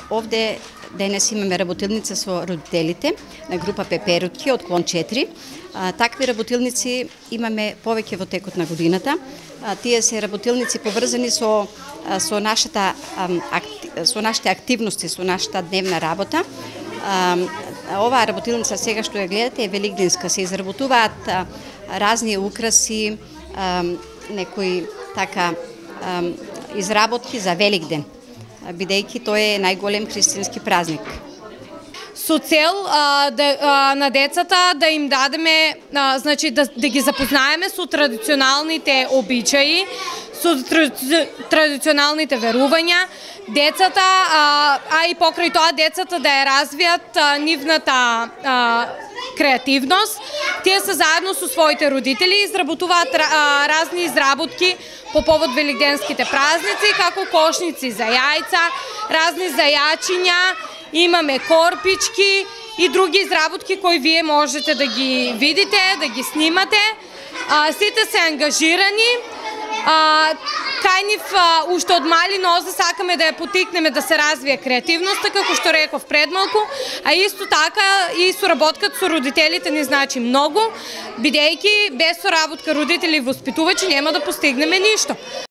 Овде денес имаме работилница со родителите на група Пеперутки од клон 4. Такви работилници имаме повеќе во текот на годината. Тие се работилници поврзани со нашите активности, со нашата дневна работа. Оваа работилница сега што ја гледате е великденска. Се изработуваат разни украси, некои така изработки за Великден, бидејќи тој е најголем христијански празник. Со цел на децата да им дадеме, значи да ги запознаеме со традиционалните обичаи, со традиционалните верувања, децата, и покрај тоа децата да ја развијат нивната креативност. Тие се заедно со своите родители изработуваат разни изработки по повод великденските празници, како кошници за јајца, разни зајачиња, имаме корпички и други изработки кои вие можете да ги видите, да ги снимате. Сите се ангажирани. Кај нив уште од мали нозе сакаме да ја потикнеме да се развие креативноста, како што реков пред малку, а исто така и соработката со родителите ни значи многу, бидејќи без соработка родители и воспитувачи нема да постигнеме ништо.